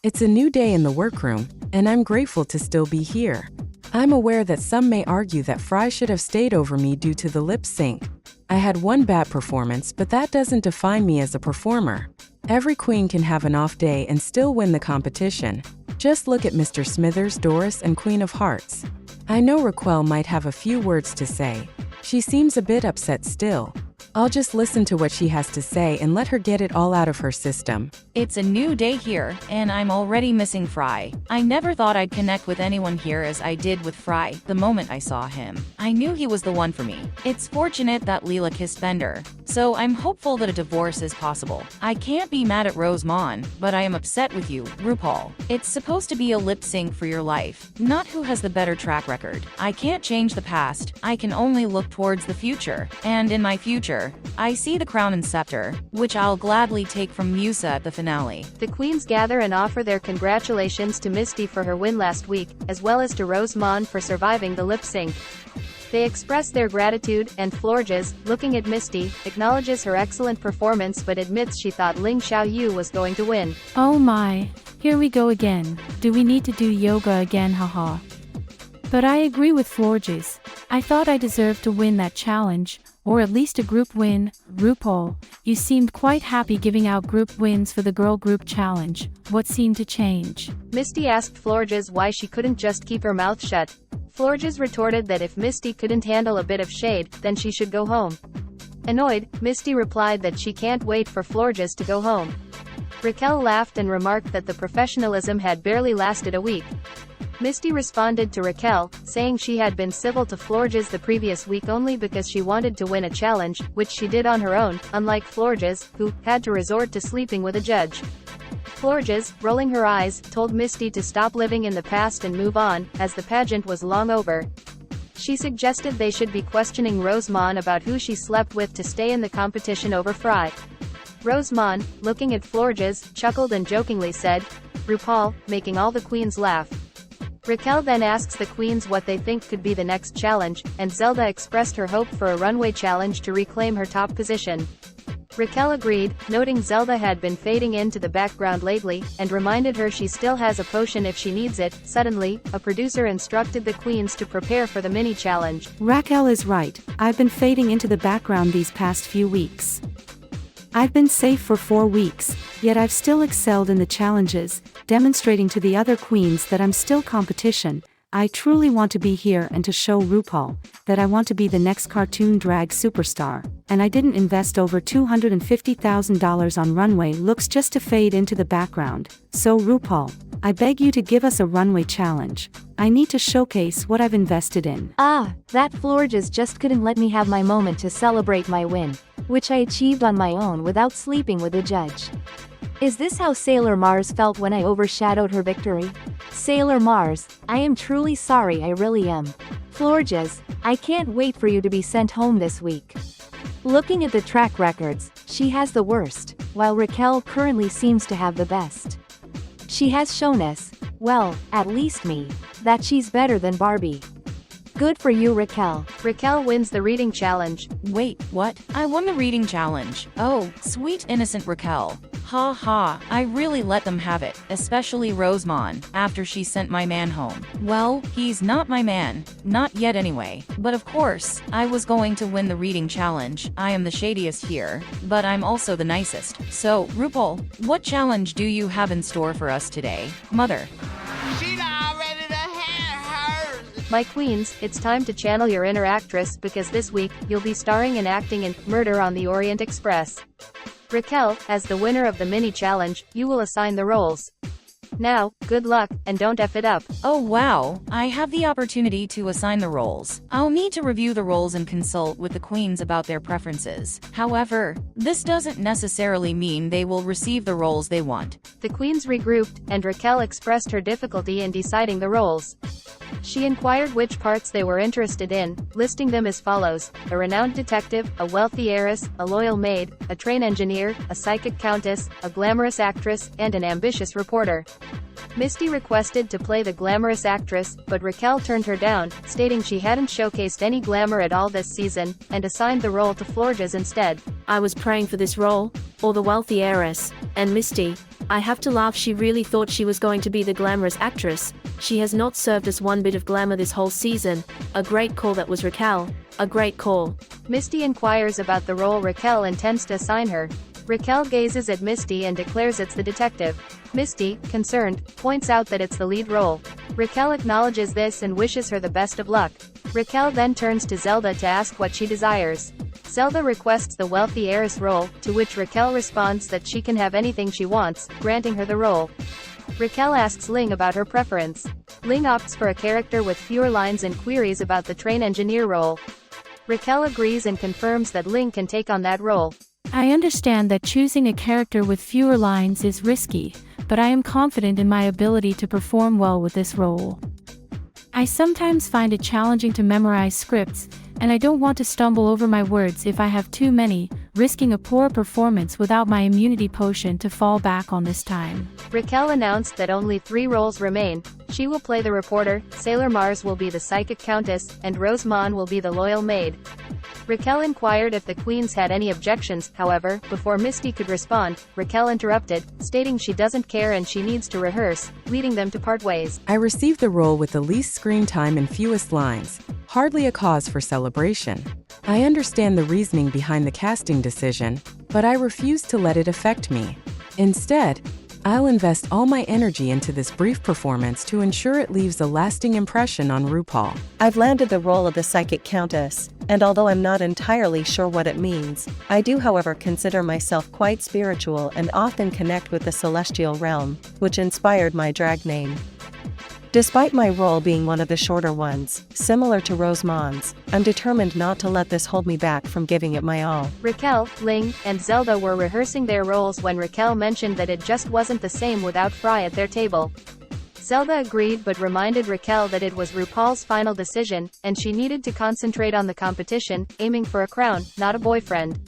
It's a new day in the workroom, and I'm grateful to still be here. I'm aware that some may argue that Fry should have stayed over me due to the lip sync. I had one bad performance, but that doesn't define me as a performer. Every queen can have an off day and still win the competition. Just look at Mr. Smithers, Doris, and Queen of Hearts. I know Raquel might have a few words to say. She seems a bit upset still. I'll just listen to what she has to say and let her get it all out of her system. It's a new day here, and I'm already missing Fry. I never thought I'd connect with anyone here as I did with Fry the moment I saw him. I knew he was the one for me. It's fortunate that Leela kissed Bender, so I'm hopeful that a divorce is possible. I can't be mad at Rosemont, but I am upset with you, RuPaul. It's supposed to be a lip sync for your life, not who has the better track record. I can't change the past, I can only look towards the future, and in my future, I see the crown and scepter, which I'll gladly take from Musa at the finale. The queens gather and offer their congratulations to Misty for her win last week, as well as to Rosemont for surviving the lip sync. They express their gratitude, and Florges, looking at Misty, acknowledges her excellent performance but admits she thought Ling Xiaoyu was going to win. Oh my, here we go again. Do we need to do yoga again, haha? But I agree with Florges. I thought I deserved to win that challenge, or at least a group win. RuPaul, you seemed quite happy giving out group wins for the girl group challenge. What seemed to change? Misty asked Florges why she couldn't just keep her mouth shut. Florges retorted that if Misty couldn't handle a bit of shade, then she should go home. Annoyed, Misty replied that she can't wait for Florges to go home. Raquel laughed and remarked that the professionalism had barely lasted a week. Misty responded to Raquel, saying she had been civil to Florges the previous week only because she wanted to win a challenge, which she did on her own, unlike Florges, who had to resort to sleeping with a judge. Florges, rolling her eyes, told Misty to stop living in the past and move on, as the pageant was long over. She suggested they should be questioning Rosemont about who she slept with to stay in the competition over Fry. Rosemont, looking at Florges, chuckled and jokingly said, "RuPaul, making all the queens laugh." Raquel then asks the queens what they think could be the next challenge, and Zelda expressed her hope for a runway challenge to reclaim her top position. Raquel agreed, noting Zelda had been fading into the background lately, and reminded her she still has a potion if she needs it. Suddenly, a producer instructed the queens to prepare for the mini challenge. Raquel is right, I've been fading into the background these past few weeks. I've been safe for 4 weeks, yet I've still excelled in the challenges, demonstrating to the other queens that I'm still competition. I truly want to be here and to show RuPaul that I want to be the next cartoon drag superstar, and I didn't invest over $250,000 on runway looks just to fade into the background. So RuPaul, I beg you to give us a runway challenge. I need to showcase what I've invested in. That Florges just couldn't let me have my moment to celebrate my win, which I achieved on my own without sleeping with a judge. Is this how Sailor Mars felt when I overshadowed her victory? Sailor Mars, I am truly sorry, I really am. Florges, I can't wait for you to be sent home this week. Looking at the track records, she has the worst, while Raquel currently seems to have the best. She has shown us, well, at least me, that she's better than Barbie. Good for you, Raquel. Raquel wins the reading challenge. Wait, what? I won the reading challenge. Oh, sweet innocent Raquel. Ha ha, I really let them have it, especially Rosemont, after she sent my man home. Well, he's not my man, not yet anyway. But of course, I was going to win the reading challenge. I am the shadiest here, but I'm also the nicest. So, RuPaul, what challenge do you have in store for us today? Mother. My queens, it's time to channel your inner actress because this week, you'll be starring and acting in Murder on the Orient Express. Raquel, as the winner of the mini challenge, you will assign the roles. Now, good luck, and don't F it up. Oh wow, I have the opportunity to assign the roles. I'll need to review the roles and consult with the queens about their preferences. However, this doesn't necessarily mean they will receive the roles they want. The queens regrouped, and Raquel expressed her difficulty in deciding the roles. She inquired which parts they were interested in, listing them as follows: a renowned detective, a wealthy heiress, a loyal maid, a train engineer, a psychic countess, a glamorous actress, and an ambitious reporter. Misty requested to play the glamorous actress, but Raquel turned her down, stating she hadn't showcased any glamour at all this season, and assigned the role to Florges instead. I was praying for this role, or the wealthy heiress, and Misty, I have to laugh. She really thought she was going to be the glamorous actress. She has not served us one bit of glamour this whole season. A great call. That was Raquel. A great call. Misty inquires about the role Raquel intends to assign her. Raquel gazes at Misty and declares it's the detective. Misty, concerned, points out that it's the lead role. Raquel acknowledges this and wishes her the best of luck. Raquel then turns to Zelda to ask what she desires. Zelda requests the wealthy heiress role, to which Raquel responds that she can have anything she wants, granting her the role. Raquel asks Ling about her preference. Ling opts for a character with fewer lines and queries about the train engineer role. Raquel agrees and confirms that Ling can take on that role. I understand that choosing a character with fewer lines is risky, but I am confident in my ability to perform well with this role. I sometimes find it challenging to memorize scripts, and I don't want to stumble over my words if I have too many, risking a poor performance without my immunity potion to fall back on this time. Raquel announced that only 3 roles remain. She will play the reporter, Sailor Mars will be the psychic countess, and Rosemont will be the loyal maid. Raquel inquired if the queens had any objections, however, before Misty could respond, Raquel interrupted, stating she doesn't care and she needs to rehearse, leading them to part ways. I received the role with the least screen time and fewest lines. Hardly a cause for celebration. I understand the reasoning behind the casting decision, but I refuse to let it affect me. Instead, I'll invest all my energy into this brief performance to ensure it leaves a lasting impression on RuPaul. I've landed the role of the psychic countess, and although I'm not entirely sure what it means, I do however consider myself quite spiritual and often connect with the celestial realm, which inspired my drag name. Despite my role being one of the shorter ones, similar to Rosemont's, I'm determined not to let this hold me back from giving it my all. Raquel, Ling, and Zelda were rehearsing their roles when Raquel mentioned that it just wasn't the same without Fry at their table. Zelda agreed but reminded Raquel that it was RuPaul's final decision, and she needed to concentrate on the competition, aiming for a crown, not a boyfriend.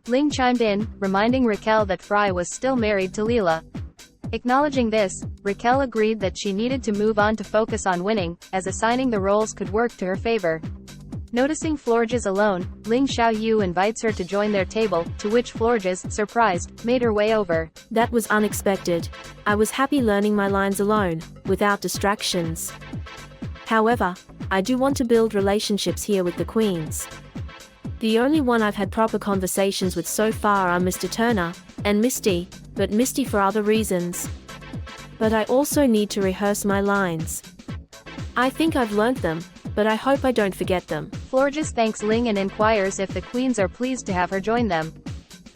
Ling chimed in, reminding Raquel that Fry was still married to Leela. Acknowledging this, Raquel agreed that she needed to move on to focus on winning, as assigning the roles could work to her favor. Noticing Florges alone, Ling Xiaoyu invites her to join their table, to which Florges, surprised, made her way over. That was unexpected. I was happy learning my lines alone, without distractions. However, I do want to build relationships here with the queens. The only one I've had proper conversations with so far are Mr. Turner and Misty, but Misty for other reasons. But I also need to rehearse my lines. I think I've learned them, but I hope I don't forget them. Florges thanks Ling and inquires if the queens are pleased to have her join them.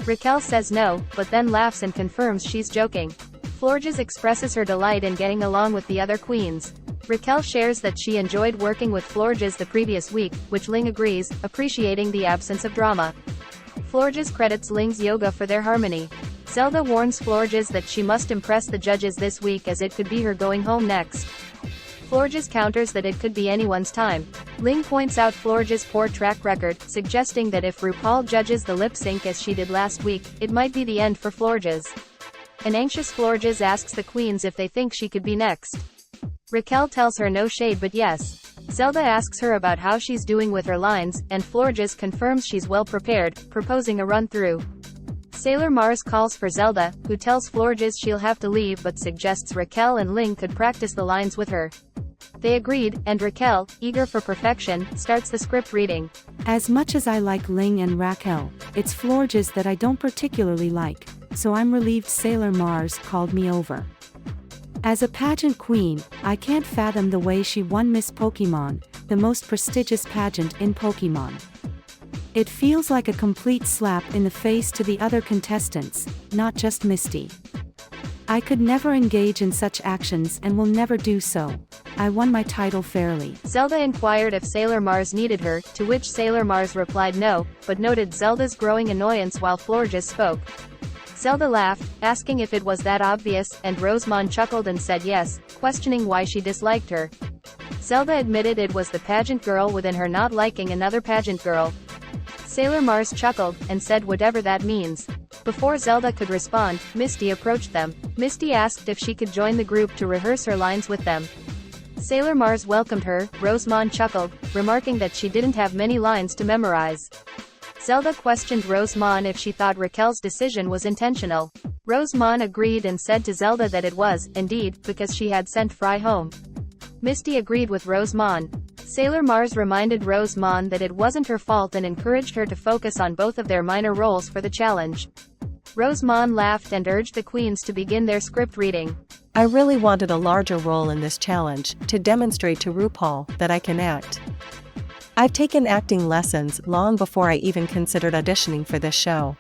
Raquel says no, but then laughs and confirms she's joking. Florges expresses her delight in getting along with the other queens. Raquel shares that she enjoyed working with Florges the previous week, which Ling agrees, appreciating the absence of drama. Florges credits Ling's yoga for their harmony. Zelda warns Florges that she must impress the judges this week as it could be her going home next. Florges counters that it could be anyone's time. Ling points out Florges' poor track record, suggesting that if RuPaul judges the lip sync as she did last week, it might be the end for Florges. An anxious Florges asks the queens if they think she could be next. Raquel tells her no shade but yes. Zelda asks her about how she's doing with her lines, and Florges confirms she's well prepared, proposing a run-through. Sailor Mars calls for Zelda, who tells Florges she'll have to leave but suggests Raquel and Ling could practice the lines with her. They agreed, and Raquel, eager for perfection, starts the script reading. As much as I like Ling and Raquel, it's Florges that I don't particularly like, so I'm relieved Sailor Mars called me over. As a pageant queen, I can't fathom the way she won Miss Pokémon, the most prestigious pageant in Pokémon. It feels like a complete slap in the face to the other contestants, not just Misty. I could never engage in such actions and will never do so. I won my title fairly. Zelda inquired if Sailor Mars needed her, to which Sailor Mars replied no, but noted Zelda's growing annoyance while Florges spoke. Zelda laughed, asking if it was that obvious, and Rosemont chuckled and said yes, questioning why she disliked her. Zelda admitted it was the pageant girl within her not liking another pageant girl. Sailor Mars chuckled, and said whatever that means. Before Zelda could respond, Misty approached them. Misty asked if she could join the group to rehearse her lines with them. Sailor Mars welcomed her. Rosemont chuckled, remarking that she didn't have many lines to memorize. Zelda questioned Rosemont if she thought Raquel's decision was intentional. Rosemont agreed and said to Zelda that it was, indeed, because she had sent Fry home. Misty agreed with Rosemont. Sailor Mars reminded Rosemont that it wasn't her fault and encouraged her to focus on both of their minor roles for the challenge. Rosemont laughed and urged the queens to begin their script reading. I really wanted a larger role in this challenge, to demonstrate to RuPaul that I can act. I've taken acting lessons long before I even considered auditioning for this show.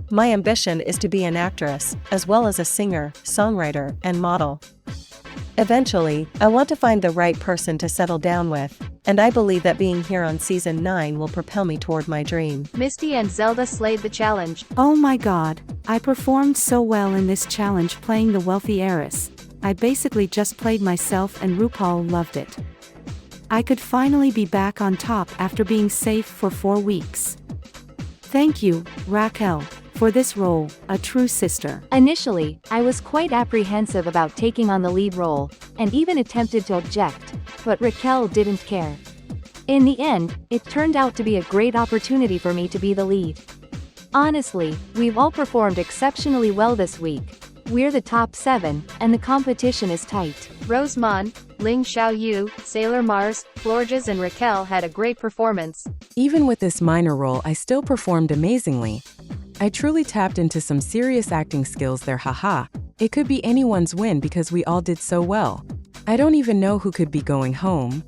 My ambition is to be an actress, as well as a singer, songwriter, and model. Eventually, I want to find the right person to settle down with, and I believe that being here on season 9 will propel me toward my dream. Misty and Zelda slayed the challenge. Oh my god, I performed so well in this challenge playing the wealthy heiress. I basically just played myself and RuPaul loved it. I could finally be back on top after being safe for 4 weeks. Thank you, Raquel, for this role, a true sister. Initially, I was quite apprehensive about taking on the lead role, and even attempted to object, but Raquel didn't care. In the end, it turned out to be a great opportunity for me to be the lead. Honestly, we've all performed exceptionally well this week. We're the top 7, and the competition is tight. Rosemont, Ling Xiaoyu, Sailor Mars, Florges and Raquel had a great performance. Even with this minor role, I still performed amazingly. I truly tapped into some serious acting skills there, haha. It could be anyone's win because we all did so well. I don't even know who could be going home.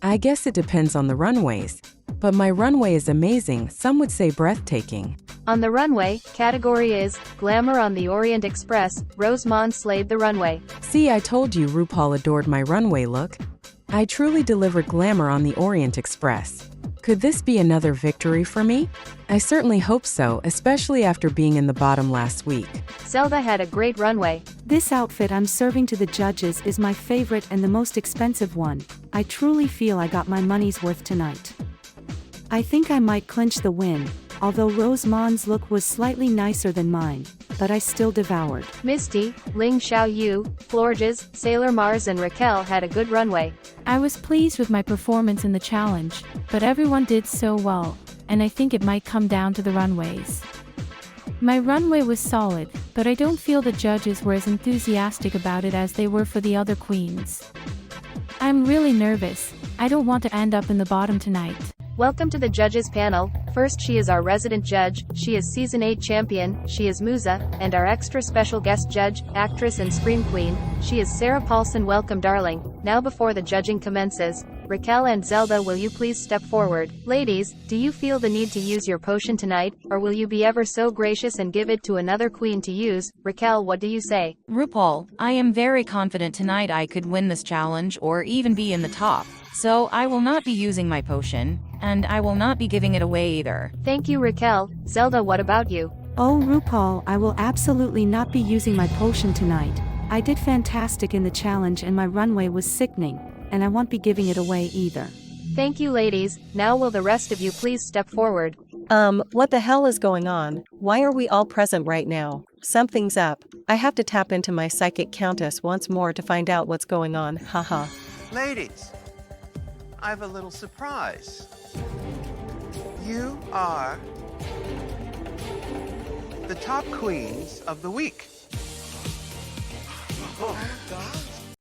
I guess it depends on the runways. But my runway is amazing, some would say breathtaking. On the runway, category is Glamour on the Orient Express. Rosemont slayed the runway. See, I told you RuPaul adored my runway look. I truly delivered glamour on the Orient Express. Could this be another victory for me? I certainly hope so, especially after being in the bottom last week. Zelda had a great runway. This outfit I'm serving to the judges is my favorite and the most expensive one. I truly feel I got my money's worth tonight. I think I might clinch the win, although Rosemont's look was slightly nicer than mine, but I still devoured. Misty, Ling Xiaoyu, Florges, Sailor Mars and Raquel had a good runway. I was pleased with my performance in the challenge, but everyone did so well, and I think it might come down to the runways. My runway was solid, but I don't feel the judges were as enthusiastic about it as they were for the other queens. I'm really nervous. I don't want to end up in the bottom tonight. Welcome to the judges panel. First, she is our resident judge, she is season 8 champion, she is Musa, and our extra special guest judge, actress and scream queen, she is Sarah Paulson. Welcome darling. Now before the judging commences, Raquel and Zelda, will you please step forward? Ladies, do you feel the need to use your potion tonight, or will you be ever so gracious and give it to another queen to use? Raquel, what do you say? RuPaul, I am very confident tonight I could win this challenge or even be in the top. So I will not be using my potion, and I will not be giving it away either. Thank you Raquel. Zelda, what about you? Oh RuPaul, I will absolutely not be using my potion tonight. I did fantastic in the challenge and my runway was sickening, and I won't be giving it away either. Thank you ladies. Now will the rest of you please step forward? What the hell is going on? Why are we all present right now? Something's up. I have to tap into my psychic countess once more to find out what's going on, haha. Ladies, I have a little surprise. You are the top queens of the week.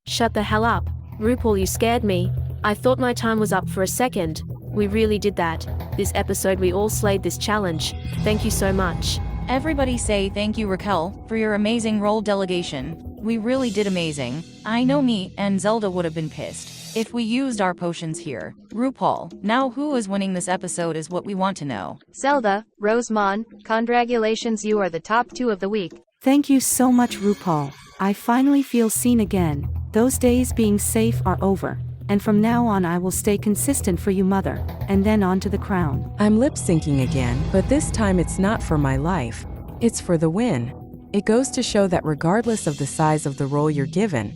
Shut the hell up. RuPaul, you scared me. I thought my time was up for a second. We really did that. This episode we all slayed this challenge. Thank you so much. Everybody say thank you Raquel, for your amazing role delegation. We really did amazing. I know me and Zelda would have been pissed if we used our potions here. RuPaul, now who is winning this episode is what we want to know. Zelda, Rosemont, congratulations, you are the top 2 of the week. Thank you so much RuPaul. I finally feel seen again. Those days being safe are over. And from now on I will stay consistent for you mother, and then on to the crown. I'm lip syncing again, but this time it's not for my life. It's for the win. It goes to show that regardless of the size of the role you're given,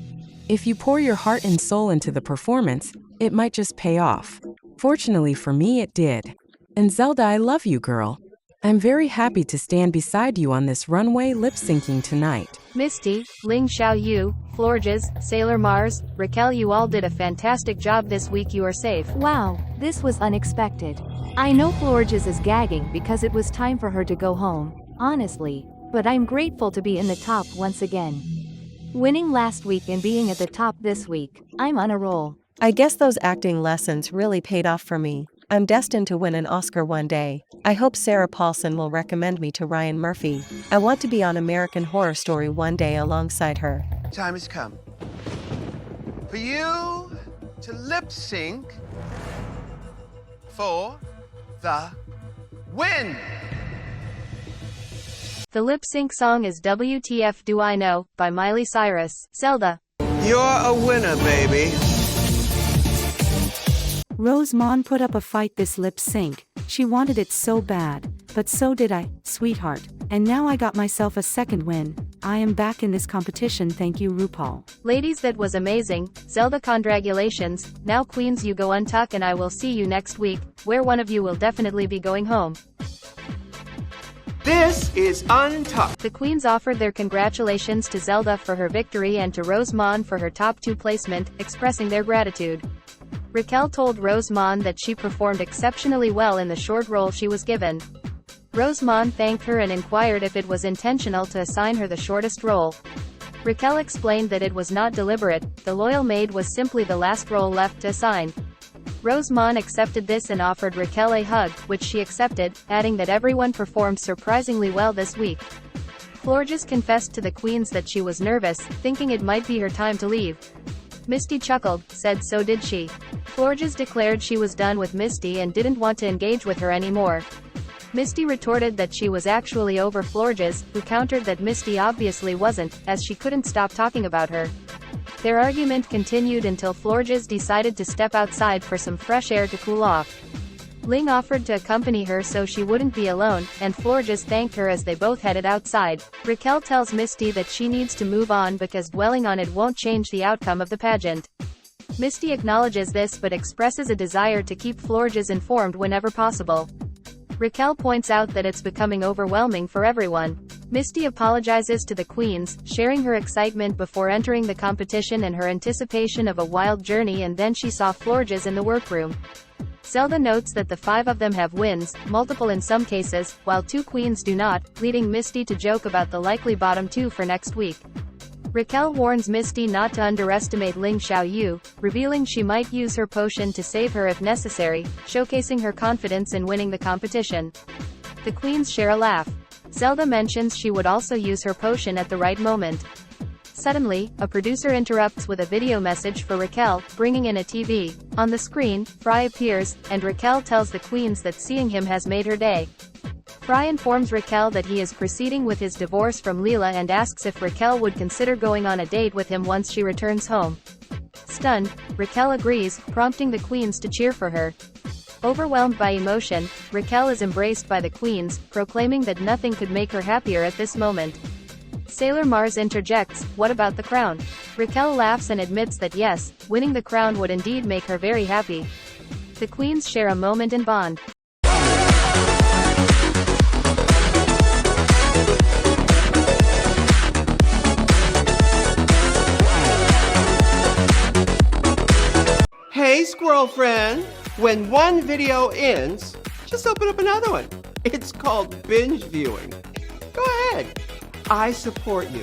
if you pour your heart and soul into the performance, it might just pay off. Fortunately for me it did. And Zelda, I love you girl. I'm very happy to stand beside you on this runway lip syncing tonight. Misty, Ling Xiaoyu, Florges, Sailor Mars, Raquel, you all did a fantastic job this week. You are safe. Wow, this was unexpected. I know Florges is gagging because it was time for her to go home, honestly, but I'm grateful to be in the top once again. Winning last week and being at the top this week, I'm on a roll. I guess those acting lessons really paid off for me. I'm destined to win an Oscar one day. I hope Sarah Paulson will recommend me to Ryan Murphy. I want to be on American Horror Story one day alongside her. Time has come for you to lip sync for the win. The lip sync song is WTF Do I Know by Miley Cyrus. Zelda. You're a winner, baby. Rose Mon put up a fight this lip sync. She wanted it so bad, but so did I, sweetheart. And now I got myself a second win. I am back in this competition, thank you RuPaul. Ladies, that was amazing. Zelda, congratulations. Now queens, you go untuck and I will see you next week, where one of you will definitely be going home. This is Untucked. The queens offered their congratulations to Zelda for her victory and to Rose Mon for her top 2 placement, expressing their gratitude. Raquel told Rose Mon that she performed exceptionally well in the short role she was given. Rose Mon thanked her and inquired if it was intentional to assign her the shortest role. Raquel explained that it was not deliberate, the loyal maid was simply the last role left to assign. Rose Mon accepted this and offered Raquel a hug, which she accepted, adding that everyone performed surprisingly well this week. Florges confessed to the queens that she was nervous, thinking it might be her time to leave. Misty chuckled, said so did she. Florges declared she was done with Misty and didn't want to engage with her anymore. Misty retorted that she was actually over Florges, who countered that Misty obviously wasn't, as she couldn't stop talking about her. Their argument continued until Florges decided to step outside for some fresh air to cool off. Ling offered to accompany her so she wouldn't be alone, and Florges thanked her as they both headed outside. Raquel tells Misty that she needs to move on because dwelling on it won't change the outcome of the pageant. Misty acknowledges this but expresses a desire to keep Florges informed whenever possible. Raquel points out that it's becoming overwhelming for everyone. Misty apologizes to the queens, sharing her excitement before entering the competition and her anticipation of a wild journey, and then she saw Florges in the workroom. Zelda notes that the 5 of them have wins, multiple in some cases, while 2 queens do not, leading Misty to joke about the likely bottom 2 for next week. Raquel warns Misty not to underestimate Ling Xiaoyu, revealing she might use her potion to save her if necessary, showcasing her confidence in winning the competition. The queens share a laugh. Zelda mentions she would also use her potion at the right moment. Suddenly, a producer interrupts with a video message for Raquel, bringing in a TV. On the screen, Fry appears, and Raquel tells the queens that seeing him has made her day. Fry informs Raquel that he is proceeding with his divorce from Leela and asks if Raquel would consider going on a date with him once she returns home. Stunned, Raquel agrees, prompting the queens to cheer for her. Overwhelmed by emotion, Raquel is embraced by the queens, proclaiming that nothing could make her happier at this moment. Sailor Mars interjects, "What about the crown?" Raquel laughs and admits that yes, winning the crown would indeed make her very happy. The queens share a moment and bond. Hey, squirrel friend. When one video ends, just open up another one. It's called binge viewing. Go ahead. I support you.